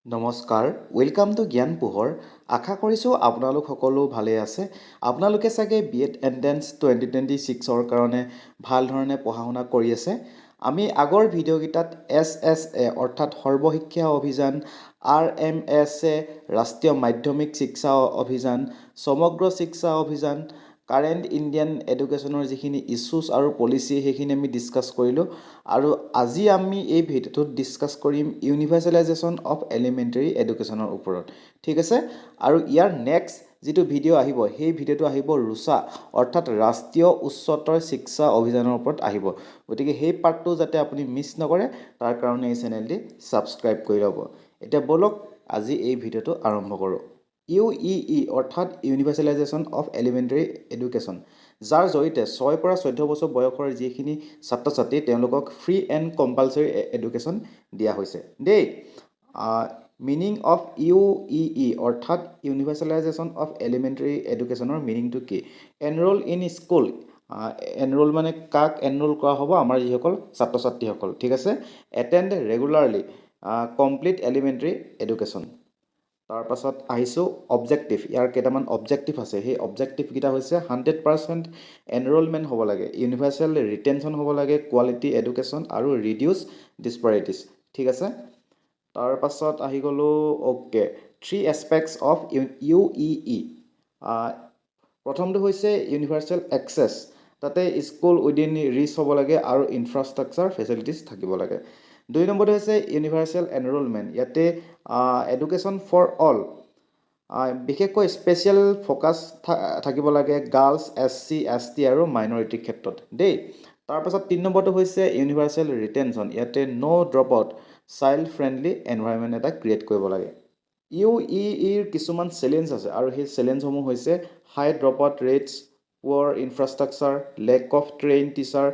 নমস্কাৰ welcome to জ্ঞান পোহৰ আশা কৰিছোঁ আপোনালোক সকলো ভালে আছে আপোনালোকে চাগে বিএড এণ্ট্ৰেন্স 2026ৰ কাৰণে ভাল ধৰণে পঢ়া শুনা কৰি আছে আমি আগৰ ভিডিঅ'কেইটাত SSA অৰ্থাৎ সৰ্বশিক্ষা অভিযান RMSA ৰাষ্ট্ৰীয় মাধ্যমিক শিক্ষা অভিযান সমগ্ৰ শিক্ষা অভিযান কাৰেণ্ট ইণ্ডিয়ান এডুকেশ্যনৰ যিখিনি ইছ্যুজ আৰু পলিচি সেইখিনি আমি ডিছকাছ কৰিলোঁ আৰু আজি আমি এই ভিডিঅ'টোত ডিছকাছ কৰিম ইউনিভাৰ্চেলাইজেশ্যন অফ এলিমেণ্টেৰী এডুকেশ্যনৰ ওপৰত ঠিক আছে আৰু ইয়াৰ নেক্সট যিটো ভিডিঅ' আহিব সেই ভিডিঅ'টো আহিব ৰুচা অৰ্থাৎ ৰাষ্ট্ৰীয় উচ্চতৰ শিক্ষা অভিযানৰ ওপৰত আহিব গতিকে সেই পাৰ্টটো যাতে আপুনি মিছ নকৰে তাৰ কাৰণে এই চেনেলটি ছাবস্ক্ৰাইব কৰি ল'ব এতিয়া বলক আজি এই ভিডিঅ'টো আৰম্ভ কৰোঁ UEE অৰ্থাৎ ইউনিভাৰ্চেলাইজেশ্যন অফ এলিমেণ্টেৰী এডুকেশ্যন যাৰ জৰিয়তে 6 পৰা 14 বছৰ বয়সৰ যিখিনি ছাত্ৰ ছাত্ৰী তেওঁলোকক ফ্ৰী এণ্ড কম্পালচৰি এডুকেশ্যন দিয়া হৈছে দেই মিনিং অফ UEE অৰ্থাৎ ইউনিভাৰ্চেলাইজেশ্যন অফ এলিমেণ্টেৰী এডুকেশ্যনৰ মিনিংটো কি এনৰোল ইন স্কুল এনৰোল মানে কাক এনৰোল কৰা হ'ব আমাৰ যিসকল ছাত্ৰ ছাত্ৰীসকল ঠিক আছে attend regularly complete elementary education তাৰ পাছত আহিছোঁ অবজেক্টিভ ইয়াৰ কেইটামান অবজেক্টিভ আছে সেই অবজেক্টিভকেইটা হৈছে 100% এনৰোলমেণ্ট হ'ব লাগে ইউনিভাৰ্চেল ৰিটেনশ্যন হ'ব লাগে কোৱালিটি এডুকেশ্যন আৰু ৰিডিউচ ডিছপাৰিটিছ ঠিক আছে তাৰ পাছত আহি গ'লোঁ অ'কে 3 এছপেক্টছ অফ UEE প্ৰথমটো হৈছে ইউনিভাৰ্চেল এক্সেছ তাতে স্কুল উইদিন ৰিচ হ'ব লাগে আৰু ইনফ্ৰাষ্ট্ৰাকচাৰ ফেচিলিটিছ থাকিব লাগে 2 নম্বৰটো হৈছে ইউনিভাৰ্চেল এনৰোলমেণ্ট ইয়াতে এডুকেশ্যন ফৰ অল বিশেষকৈ স্পেচিয়েল ফ'কাছ থাকিব লাগে গাৰ্লছ SC ST আৰু মাইনৰিটিৰ ক্ষেত্ৰত দেই তাৰপাছত 3 নম্বৰটো হৈছে ইউনিভাৰ্চেল ৰিটেনশ্যন ইয়াতে no' drop out child friendly environment এটা ক্ৰিয়েট কৰিব লাগে UEEৰ কিছুমান চেলেঞ্জ আছে আৰু সেই চেলেঞ্জসমূহ হৈছে হাই ড্ৰপ আউট ৰেটছ পুৱাৰ infrastructure lake of train teacher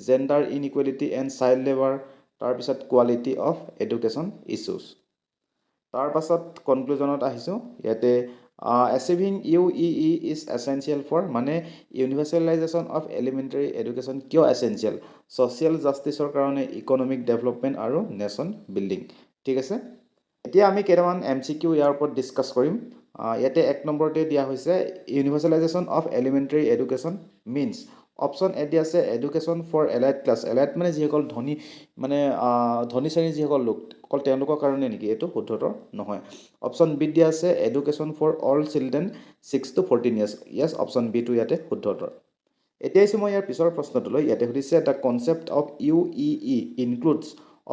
gender inequality and child labour তাৰপিছত কোৱালিটি অফ এডুকেশ্যন ইছ্যুজ তাৰ পাছত কনক্লুজনত আহিছোঁ ইয়াতে এচিভিং UEE ইজ এছেঞ্চিয়েল ফৰ মানে ইউনিভাৰ্চেলাইজেশ্যন অফ এলিমেণ্টেৰী এডুকেশ্যন কিয় এছেঞ্চিয়েল ছ'চিয়েল জাষ্টিছৰ কাৰণে ইকনমিক ডেভেলপমেণ্ট আৰু নেশ্যন বিল্ডিং ঠিক আছে এতিয়া আমি কেইটামান MCQ ইয়াৰ ওপৰত ডিছকাছ কৰিম ইয়াতে 1 নম্বৰতে দিয়া হৈছে universalization of elementary education means option A দিয়া আছে education for elite class elite মানে যিসকল ধনী মানে ধনী শ্ৰেণীৰ যিসকল লোক অকল তেওঁলোকৰ কাৰণে নেকি এইটো শুদ্ধতৰ নহয় অপশ্যন বি দিয়া আছে education for all children 6 to 14 years yes option বিটো ইয়াতে শুদ্ধতৰ এতিয়া আহিছোঁ মই ইয়াৰ পিছৰ প্ৰশ্নটোলৈ ইয়াতে সুধিছে the concept of UEE includes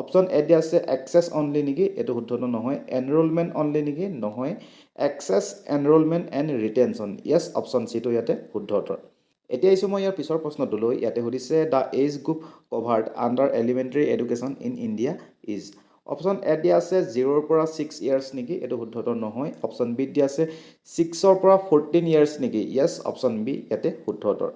option A দিয়া আছে এক্সেছ অনলি নেকি এইটো শুদ্ধতৰ নহয় এনৰোলমেণ্ট অনলি নেকি নহয় access enrolment and retention yes option চিটো ইয়াতে শুদ্ধতৰ এতিয়া আহিছোঁ মই ইয়াৰ পিছৰ প্ৰশ্নটোলৈ ইয়াতে সুধিছে the age group covered under elementary education in India is option A দিয়া আছে 0ৰ পৰা 6 ইয়াৰ্ছ নেকি এইটো শুদ্ধতৰ নহয় অপশ্যন বি দিয়া আছে 6ৰ পৰা 14 ইয়াৰ্ছ নেকি য়েছ অপশ্যন বি ইয়াতে শুদ্ধতৰ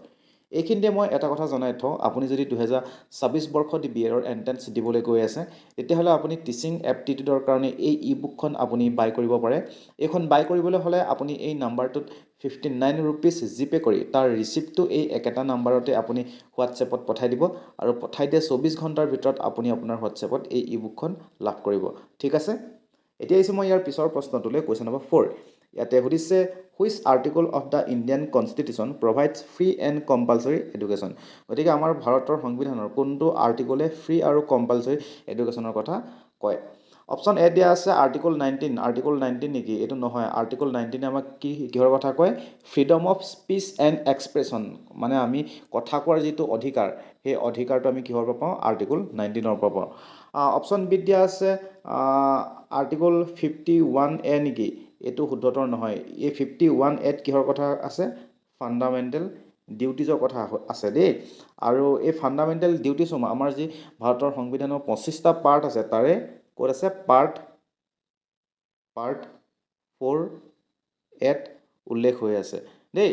এইখিনিতে মই এটা কথা জনাই থওঁ আপুনি যদি 2026 বৰ্ষত বিএডৰ এণ্ট্ৰেন্স দিবলৈ গৈ আছে তেতিয়াহ'লে আপুনি টিচিং এপ্টিটিউডৰ কাৰণে এই বুকখন আপুনি বাই কৰিব পাৰে এইখন বাই কৰিবলৈ হ'লে আপুনি এই নাম্বাৰটোত 59 ৰুপিজ জিপে কৰি তাৰ ৰিচিপ্টটো এই একেটা নাম্বাৰতে আপুনি হোৱাটছএপত পঠাই দিব আৰু পঠাই দিয়া 24 ঘণ্টাৰ ভিতৰত আপুনি আপোনাৰ হোৱাটছএপত এই বুকখন লাভ কৰিব ঠিক আছে এতিয়া আহিছোঁ মই ইয়াৰ পিছৰ প্ৰশ্নটোলৈ কুৱেশ্যন নম্বৰ 4 ইয়াতে সুধিছে which article of the Indian constitution provides free and compulsory education গতিকে আমাৰ ভাৰতৰ সংবিধানৰ কোনটো আৰ্টিকলে ফ্ৰী আৰু কম্পালচৰি এডুকেশ্যনৰ কথা কয় অপশ্যন এ দিয়া আছে আৰ্টিকল 19 নেকি এইটো নহয় আৰ্টিকল 19 আমাক কিহৰ কথা কয় freedom of speech and expression মানে আমি কথা কোৱাৰ যিটো অধিকাৰ সেই অধিকাৰটো আমি কিহৰ পৰা পাওঁ আৰ্টিকল 19ৰ পৰা পাওঁ অপশ্যন বি দিয়া আছে আৰ্টিকল 51A নেকি এইটো শুদ্ধতৰ নহয় এই 51A কিহৰ কথা আছে ফাণ্ডামেণ্টেল ডিউটিজৰ কথা আছে দেই আৰু এই ফাণ্ডামেণ্টেল ডিউটিসমূহ আমাৰ যি ভাৰতৰ সংবিধানৰ 25টা পাৰ্ট আছে তাৰে ক'ত আছে পাৰ্ট 4 উল্লেখ হৈ আছে দেই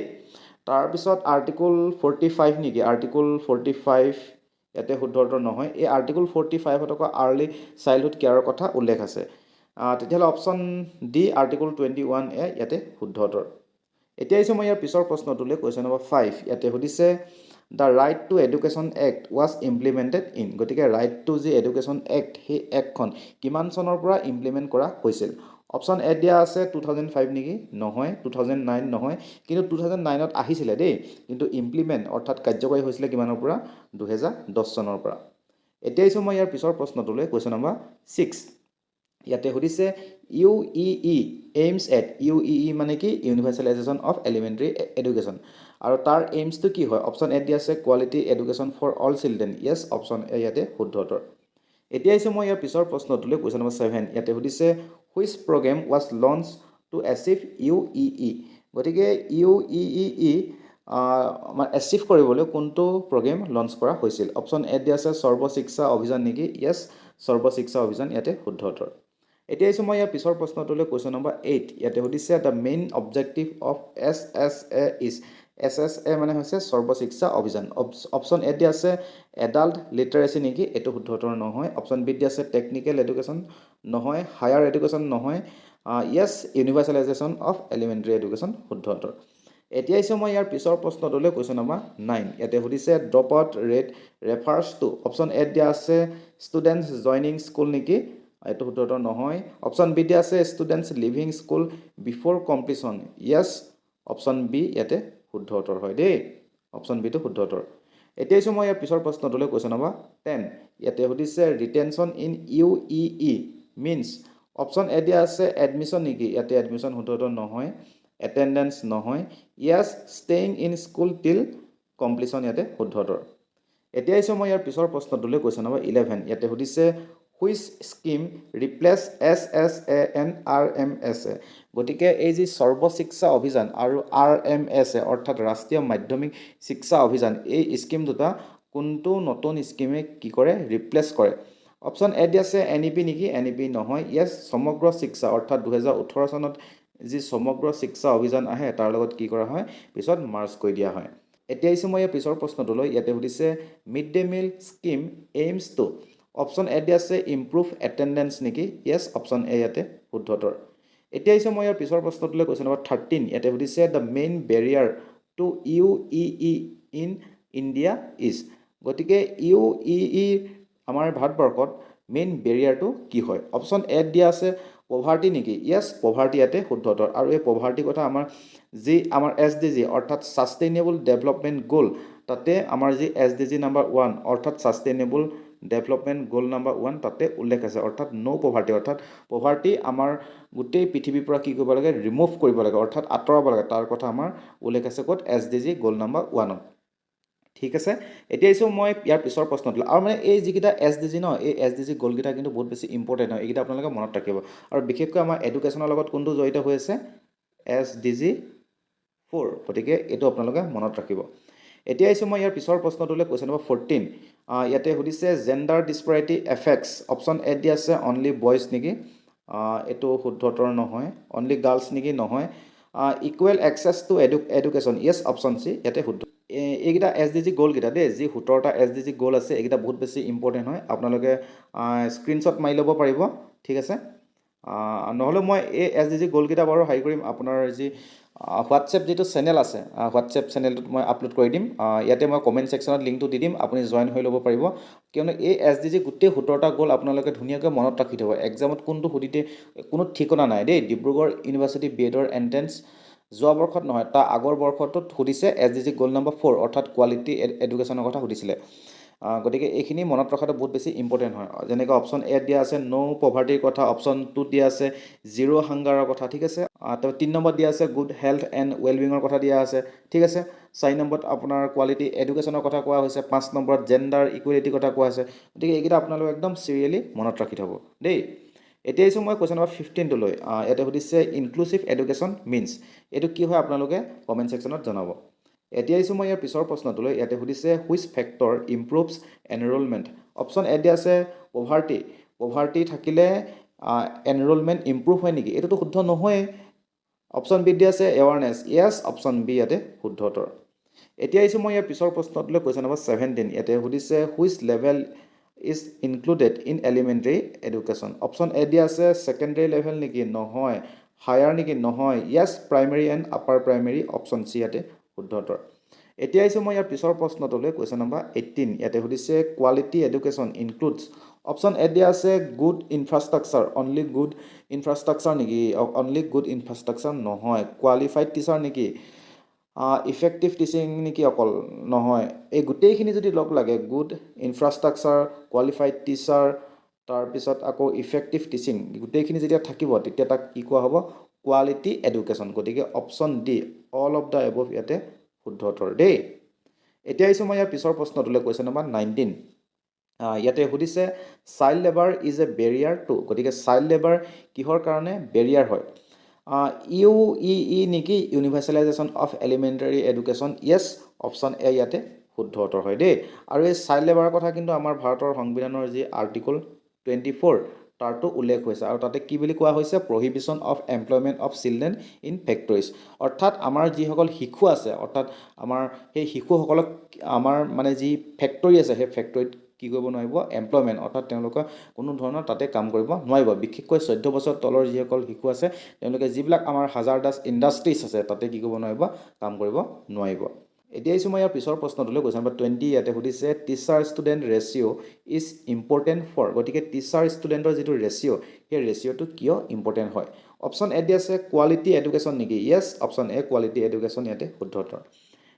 তাৰপিছত আৰ্টিকল 45 নেকি আৰ্টিকল 45 ইয়াতে শুদ্ধতৰ নহয় এই আৰ্টিকল 45ত আকৌ আৰ্লি চাইল্ডহুড কেয়াৰৰ কথা উল্লেখ আছে তেতিয়াহ'লে অপশ্যন ডি আৰ্টিকল 21A ইয়াতে শুদ্ধতৰ এতিয়া আহিছোঁ মই ইয়াৰ পিছৰ প্ৰশ্নটোলৈ কুৱেশ্যন নম্বৰ 5 ইয়াতে সুধিছে the right to education act was implemented in গতিকে ৰাইট টু যি এডুকেশ্যন এক্ট সেই এক্টখন কিমান চনৰ পৰা ইমপ্লিমেণ্ট কৰা হৈছিল অপশ্যন এ দিয়া আছে 2005 নেকি নহয় 2009 নহয় কিন্তু 2009ত আহিছিলে দেই কিন্তু ইমপ্লিমেণ্ট অৰ্থাৎ কাৰ্যকৰী হৈছিলে কিমানৰ পৰা 2010 চনৰ পৰা এতিয়া আহিছোঁ মই ইয়াৰ পিছৰ প্ৰশ্নটোলৈ কুৱেশ্যন নম্বৰ 6 ইয়াতে সুধিছে UEE এইমছ এট UEE মানে কি ইউনিভাৰ্চেলাইজেশ্যন অফ এলিমেণ্টাৰী এডুকেশ্যন আৰু তাৰ এইমছটো কি হয় অপশ্যন এ দিয়া আছে quality education for all children yes option A ইয়াতে শুদ্ধ উত্তৰ এতিয়া আহিছোঁ মই ইয়াৰ পিছৰ প্ৰশ্নটোলৈ কুৱেশ্যন নম্বৰ 7 ইয়াতে সুধিছে which program was launch to achieve UEE গতিকে UEE এচিভ কৰিবলৈ কোনটো প্ৰগ্ৰেম লঞ্চ কৰা হৈছিল অপশ্যন এ দিয়া আছে সৰ্বশিক্ষা অভিযান নেকি য়েছ সৰ্বশিক্ষা অভিযান ইয়াতে শুদ্ধ উত্তৰ এতিয়া আহিছোঁ মই ইয়াৰ পিছৰ প্ৰশ্নটোলৈ কুৱেশ্যন নম্বৰ 8 ইয়াতে সুধিছে the main objective of SSA is SSA মানে হৈছে সৰ্বশিক্ষা অভিযান অপশ্যন এ দিয়া আছে এডাল্ট লিটাৰেচি নেকি এইটো শুদ্ধ উত্তৰ নহয় অপশ্যন বি দিয়া আছে টেকনিকেল এডুকেশ্যন নহয় হায়াৰ এডুকেশ্যন নহয় য়েছ ইউনিভাৰ্চেলাইজেশ্যন অফ এলিমেণ্টাৰী এডুকেশ্যন শুদ্ধ উত্তৰ এতিয়া আহিছোঁ মই ইয়াৰ পিছৰ প্ৰশ্নটোলৈ কুৱেশ্যন নম্বৰ 9 ইয়াতে সুধিছে drop out rate refers to option A দিয়া আছে ষ্টুডেণ্টছ জইনিং স্কুল নেকি এইটো শুদ্ধ উত্তৰ নহয় অপশ্যন বি দিয়া আছে students leaving school before completion yes option B ইয়াতে শুদ্ধ উত্তৰ হয় দেই অপশ্যন বিটো শুদ্ধ উত্তৰ এতিয়া আহিছোঁ মই ইয়াৰ পিছৰ প্ৰশ্নটোলৈ কুৱেশ্যন নম্বৰ 10 ইয়াতে সুধিছে retention in UEE means option A দিয়া আছে এডমিশ্যন নেকি ইয়াতে এডমিশ্যন শুদ্ধ উত্তৰ নহয় এটেণ্ডেঞ্চ নহয় য়েছ ষ্টেইং ইন স্কুল টিল কমপ্লিশ্যন ইয়াতে শুদ্ধ উত্তৰ এতিয়া আহিছোঁ মই ইয়াৰ পিছৰ প্ৰশ্নটোলৈ কুৱেশ্যন নম্বৰ 11 ইয়াতে সুধিছে which scheme replace SSA and RMSA গতিকে এই যি সৰ্বশিক্ষা অভিযান আৰু RMSA অৰ্থাৎ ৰাষ্ট্ৰীয় মাধ্যমিক শিক্ষা অভিযান এই স্কিম দুটা কোনটো নতুন স্কিমে কি কৰে ৰিপ্লেচ কৰে অপশ্যন এ দিয়া আছে NEP নেকি NEP নহয় য়েছ সমগ্ৰ শিক্ষা অৰ্থাৎ 2018 চনত যি সমগ্ৰ শিক্ষা অভিযান আহে তাৰ লগত কি কৰা হয় পিছত মাৰ্জ কৰি দিয়া হয় এতিয়া আহিছোঁ মই ইয়াৰ পিছৰ প্ৰশ্নটোলৈ ইয়াতে সুধিছে mid day meal scheme aims to option A দিয়া আছে ইম্প্ৰুভ এটেণ্ডেঞ্চ নেকি য়েছ অপশ্যন এ ইয়াতে শুদ্ধ উত্তৰ এতিয়া আহিছোঁ মই ইয়াৰ পিছৰ প্ৰশ্নটোলৈ কুৱেশ্যন নম্বৰ 13 ইয়াতে সুধিছে the main barrier to UEE in India is গতিকে UEE আমাৰ ভাৰতবৰ্ষত মেইন বেৰিয়াৰটো কি হয় অপশ্যন এ দিয়া আছে পভাৰ্টি নেকি য়েছ পভাৰ্টি ইয়াতে শুদ্ধ উত্তৰ আৰু এই পভাৰ্টিৰ কথা আমাৰ SDG অৰ্থাৎ ছাষ্টেইনেবল ডেভেলপমেণ্ট গ'ল তাতে আমাৰ যি SDG নাম্বাৰ 1 অৰ্থাৎ ছাষ্টেইনেবল ডেভেলপমেণ্ট গ'ল নাম্বাৰ 1 তাতে উল্লেখ আছে অৰ্থাৎ ন' পভাৰ্টি অৰ্থাৎ পভাৰ্টি আমাৰ গোটেই পৃথিৱীৰ পৰা কি কৰিব লাগে ৰিমুভ কৰিব লাগে অৰ্থাৎ আঁতৰাব লাগে তাৰ কথা আমাৰ উল্লেখ আছে ক'ত SDG গ'ল নাম্বাৰ 1ত ঠিক আছে এতিয়া আহিছোঁ মই ইয়াৰ পিছৰ প্ৰশ্নটো আৰু মানে এই যিকেইটা SDG ন এই SDG গ'লকেইটা কিন্তু বহুত বেছি ইম্পৰ্টেণ্ট হয় এইকেইটা আপোনালোকে মনত ৰাখিব আৰু বিশেষকৈ আমাৰ এডুকেশ্যনৰ লগত কোনটো জড়িত হৈ আছে SDG 4 গতিকে এইটো আপোনালোকে মনত ৰাখিব এতিয়া আহিছোঁ মই ইয়াৰ পিছৰ প্ৰশ্নটোলৈ কুৱেশ্যন নম্বৰ 14 ইয়াতে সুধিছে জেণ্ডাৰ ডিছপেৰিটি এফেক্টছ অপশ্যন এ দিয়া আছে অনলি বইজ নেকি এইটো শুদ্ধ উত্তৰ নহয় অনলি গাৰ্লছ নেকি নহয় equal access to education yes option C ইয়াতে শুদ্ধ এইকেইটা SDG গ'লকেইটা দেই যি 17টা SDG গ'ল আছে এইকেইটা বহুত বেছি ইম্পৰ্টেণ্ট হয় আপোনালোকে স্ক্ৰীনশ্বট মাৰি ল'ব পাৰিব ঠিক আছে নহ'লে মই এই SDG গ'লকেইটা বাৰু হেৰি কৰিম আপোনাৰ যি হোৱাটছএপ যিটো চেনেল আছে হোৱাটছএপ চেনেলটোত মই আপলোড কৰি দিম ইয়াতে মই কমেণ্ট ছেকশ্যনত লিংকটো দি দিম আপুনি জইন হৈ ল'ব পাৰিব কিয়নো এই SDG গোটেই 17টা গ'ল আপোনালোকে ধুনীয়াকৈ মনত ৰাখি থ'ব এক্সামত কোনটো সুধিতে কোনো ঠিকনা নাই দেই ডিব্ৰুগড় ইউনিভাৰ্চিটি BEdৰ এণ্ট্ৰেঞ্চ যোৱা বৰ্ষত নহয় তাৰ আগৰ বৰ্ষটোত সুধিছে SDG গ'ল নম্বৰ 4 অৰ্থাৎ কোৱালিটি এডুকেশ্যনৰ কথা সুধিছিলে গতিকে এইখিনি মনত ৰখাটো বহুত বেছি ইম্পৰ্টেণ্ট হয় যেনেকৈ অপশ্যন এ দিয়া আছে ন' পভাৰ্টিৰ কথা অপশ্যন 2 দিয়া আছে জিৰ' হাংগাৰৰ কথা ঠিক আছে তো 3 নম্বৰ দিয়া আছে গুড হেল্থ এণ্ড ৱেলবিঙৰ কথা দিয়া আছে ঠিক আছে 4 নম্বৰত আপোনাৰ কোৱালিটি এডুকেশ্যনৰ কথা কোৱা হৈছে 5 নম্বৰত জেণ্ডাৰ ইকুৱেলিটিৰ কথা কোৱা হৈছে গতিকে এইকেইটা আপোনালোকে একদম চিৰিয়েলি মনত ৰাখি থ'ব দেই এতিয়া আহিছোঁ মই কুৱেশ্যন নম্বৰ 15টোলৈ ইয়াতে সুধিছে ইনক্লুচিভ এডুকেশ্যন মিনছ এইটো কি হয় আপোনালোকে কমেণ্ট ছেকশ্যনত জনাব এতিয়া আহিছোঁ মই ইয়াৰ পিছৰ প্ৰশ্নটোলৈ ইয়াতে সুধিছে which factor improves enrolment option A দিয়া আছে পভাৰ্টি থাকিলে এনৰলমেণ্ট ইম্প্ৰুভ হয় নেকি এইটোতো শুদ্ধ নহয় অপশ্যন বি দিয়া আছে এৱাৰনেছ য়েছ অপশ্যন বি ইয়াতে শুদ্ধ উত্তৰ এতিয়া আহিছোঁ মই ইয়াৰ পিছৰ প্ৰশ্নটোলৈ কুৱেশ্যন নম্বৰ 17 ইয়াতে সুধিছে which level is included in elementary education option A দিয়া আছে ছেকেণ্ডেৰী লেভেল নেকি নহয় হায়াৰ নেকি নহয় yes primary and upper primary option C ইয়াতে শুদ্ধ উত্তৰ এতিয়া আহিছোঁ মই ইয়াৰ পিছৰ প্ৰশ্নটোলৈ কুৱেশ্যন নম্বৰ 18 ইয়াতে সুধিছে quality education includes option A দিয়া আছে good infrastructure only good infrastructure নেকি অনলি গুড ইনফ্ৰাষ্ট্ৰাকচাৰ নহয় কোৱালিফাইড টিচাৰ নেকি ইফেক্টিভ টিচিং নেকি অকল নহয় এই গোটেইখিনি যদি লগ লাগে গুড ইনফ্ৰাষ্ট্ৰাকচাৰ কোৱালিফাইড টিচাৰ তাৰপিছত আকৌ ইফেক্টিভ টিচিং গোটেইখিনি যেতিয়া থাকিব তেতিয়া তাক কি কোৱা হ'ব কোৱালিটি এডুকেশ্যন গতিকে option D all of the above ইয়াতে শুদ্ধ উত্তৰ দেই এতিয়া আহিছোঁ মই ইয়াৰ পিছৰ প্ৰশ্নটোলৈ কুৱেশ্যন নম্বৰ 19 ইয়াতে সুধিছে child labour is a barrier to গতিকে চাইল্ড লেবাৰ কিহৰ কাৰণে বেৰিয়াৰ হয় ইউ নেকি universalization of elementary education yes option A ইয়াতে শুদ্ধ উত্তৰ হয় দেই আৰু এই চাইল্ড লেবাৰৰ কথা কিন্তু আমাৰ ভাৰতৰ সংবিধানৰ যি আৰ্টিকল 24 তাৰটো উল্লেখ হৈছে আৰু তাতে কি বুলি কোৱা হৈছে prohibition of employment of children in factories অৰ্থাৎ আমাৰ যিসকল শিশু আছে অৰ্থাৎ আমাৰ সেই শিশুসকলক আমাৰ মানে যি ফেক্টৰী আছে সেই ফেক্টৰীত কি কৰিব নোৱাৰিব এমপ্লয়মেণ্ট অৰ্থাৎ তেওঁলোকে কোনো ধৰণৰ তাতে কাম কৰিব নোৱাৰিব বিশেষকৈ 14 বছৰ তলৰ যিসকল শিশু আছে তেওঁলোকে যিবিলাক আমাৰ হাজাৰদাছ ইণ্ডাষ্ট্ৰিজ আছে তাতে কি কৰিব নোৱাৰিব কাম কৰিব নোৱাৰিব এতিয়া আহিছোঁ মই ইয়াৰ পিছৰ প্ৰশ্নটোলৈ কুৱেশ্যন নম্বৰ 20 ইয়াতে সুধিছে teacher student ratio' is important for গতিকে টিচাৰ ষ্টুডেণ্টৰ যিটো ৰেচিঅ' সেই ৰেচিঅ'টো কিয় ইম্পৰ্টেণ্ট হয় অপশ্যন এ দিয়া আছে কোৱালিটি এডুকেশ্যন নেকি য়েছ অপশ্যন এ কোৱালিটি এডুকেশ্যন ইয়াতে শুদ্ধ উত্তৰ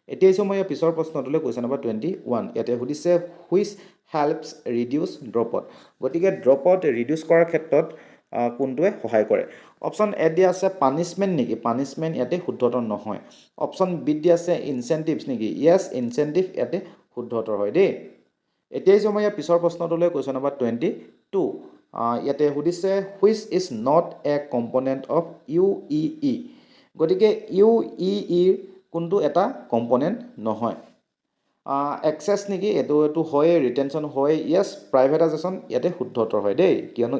এতিয়া আহিছোঁ মই ইয়াৰ পিছৰ প্ৰশ্নটোলৈ কুৱেশ্যন নম্বৰ 21 ইয়াতে সুধিছে হুইচ হেল্পছ ৰিডিউচ ড্ৰপআউট গতিকে ড্ৰপআউট ৰিডিউচ কৰাৰ ক্ষেত্ৰত কোনটোৱে সহায় কৰে অপশ্যন এ দিয়া আছে পানিছমেণ্ট নেকি পানিছমেণ্ট ইয়াতে শুদ্ধ উত্তৰ নহয় অপশ্যন বি দিয়া আছে ইনচেণ্টিভছ নেকি য়েছ ইনচেণ্টিভ ইয়াতে শুদ্ধ উত্তৰ হয় দেই এতিয়া আহিছোঁ মই ইয়াৰ পিছৰ প্ৰশ্নটোলৈ কুৱেশ্যন নম্বৰ 22 ইয়াতে সুধিছে which is not a component of U গতিকে ইউৰ কোনটো এটা কম্পনেণ্ট নহয় এক্সেছ নেকি এইটো হয় ৰিটেনশ্যন হয় য়েছ প্ৰাইভেটাইজেশ্যন ইয়াতে শুদ্ধ উত্তৰ হয় দেই কিয়নো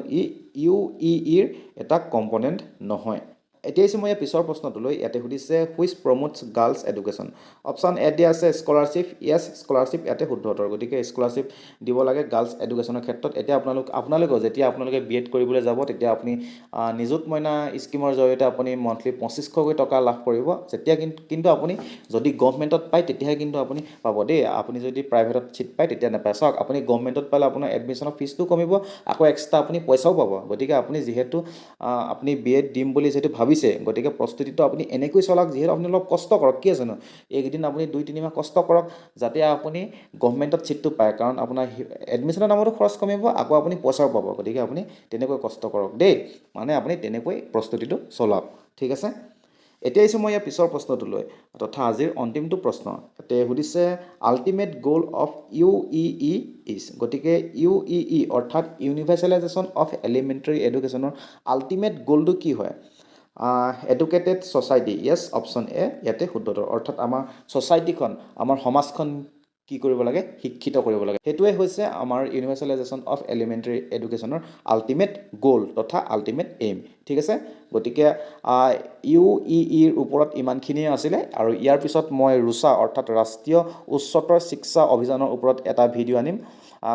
ইউৰ এটা কম্পনেণ্ট নহয় এতিয়া আহিছোঁ মই ইয়াৰ পিছৰ প্ৰশ্নটোলৈ ইয়াতে সুধিছে which promotes girls education option A দিয়া আছে স্কলাৰশ্বিপ য়েছ স্কলাৰশ্বিপ ইয়াতে শুদ্ধ উত্তৰ গতিকে স্কলাৰশ্বিপ দিব লাগে গাৰ্লছ এডুকেশ্যনৰ ক্ষেত্ৰত এতিয়া আপোনালোকেও যেতিয়া আপোনালোকে বি এড কৰিবলৈ যাব তেতিয়া আপুনি নিযুত মইনা স্কিমৰ জৰিয়তে আপুনি মন্থলি 2500কৈ টকা লাভ কৰিব যেতিয়া কিন্তু আপুনি যদি গভৰ্ণমেণ্টত পায় তেতিয়াহে কিন্তু আপুনি পাব দেই আপুনি যদি প্ৰাইভেটত ছিট পায় তেতিয়া নাপায় চাওক আপুনি গভৰ্ণমেণ্টত পালে আপোনাৰ এডমিশ্যনৰ ফিজটো কমিব আকৌ এক্সট্ৰা আপুনি পইচাও পাব গতিকে আপুনি যিহেতু আপুনি বি এড দিম বুলি যিহেতু ভাবিছে গতিকে প্ৰস্তুতিটো আপুনি এনেকৈ চলাওক যিহেতু আপুনি অলপ কষ্ট কৰক কি আছেনো এইকেইদিন আপুনি 2-3 মাহ কষ্ট কৰক যাতে আপুনি গভৰ্ণমেণ্টত ছিটটো পায় কাৰণ আপোনাৰ এডমিশ্যনৰ নামতো খৰচ কমিব আকৌ আপুনি পইচাও পাব গতিকে আপুনি তেনেকৈ কষ্ট কৰক দেই মানে আপুনি তেনেকৈ প্ৰস্তুতিটো চলাওক ঠিক আছে এতিয়া আহিছোঁ মই ইয়াৰ পিছৰ প্ৰশ্নটোলৈ তথা আজিৰ অন্তিমটো প্ৰশ্ন ইয়াতে সুধিছে আল্টিমেট গ'ল অফ ইজ গতিকে অৰ্থাৎ ইউনিভাৰ্চেলাইজেশ্যন অফ এলিমেণ্টাৰী এডুকেশ্যনৰ আল্টিমেট গ'লটো কি হয় educated society Yes option A ইয়াতে শুদ্ধ উত্তৰ অৰ্থাৎ আমাৰ ছ'চাইটিখন আমাৰ সমাজখন কি কৰিব লাগে শিক্ষিত কৰিব লাগে সেইটোৱে হৈছে আমাৰ ইউনিভাৰ্চেলাইজেশ্যন অফ এলিমেণ্টাৰী এডুকেশ্যনৰ আল্টিমেট গ'ল তথা আল্টিমেট এইম ঠিক আছে গতিকে ইউৰ ওপৰত ইমানখিনিয়ে আছিলে আৰু ইয়াৰ পিছত মই ৰুচা অৰ্থাৎ ৰাষ্ট্ৰীয় উচ্চতৰ শিক্ষা অভিযানৰ ওপৰত এটা ভিডিঅ' আনিম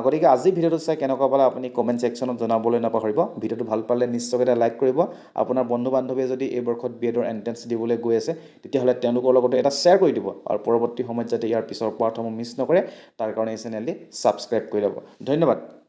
গতিকে আজি ভিডিঅ'টো চাই কেনেকুৱা পালে আপুনি কমেণ্ট ছেকশ্যনত জনাবলৈ নাপাহৰিব ভিডিঅ'টো ভাল পালে নিশ্চয়কৈ এটা লাইক কৰিব আপোনাৰ বন্ধু বান্ধৱীয়ে যদি এই বৰ্ষত বি এডৰ এণ্ট্ৰেঞ্চ দিবলৈ গৈ আছে তেতিয়াহ'লে তেওঁলোকৰ লগতে এটা শ্বেয়াৰ কৰি দিব আৰু পৰৱৰ্তী সময়ত যাতে ইয়াৰ পিছৰ পাঠসমূহ মিছ নকৰে তাৰ কাৰণে এই চেনেলটি ছাবস্ক্ৰাইব কৰি ল'ব ধন্যবাদ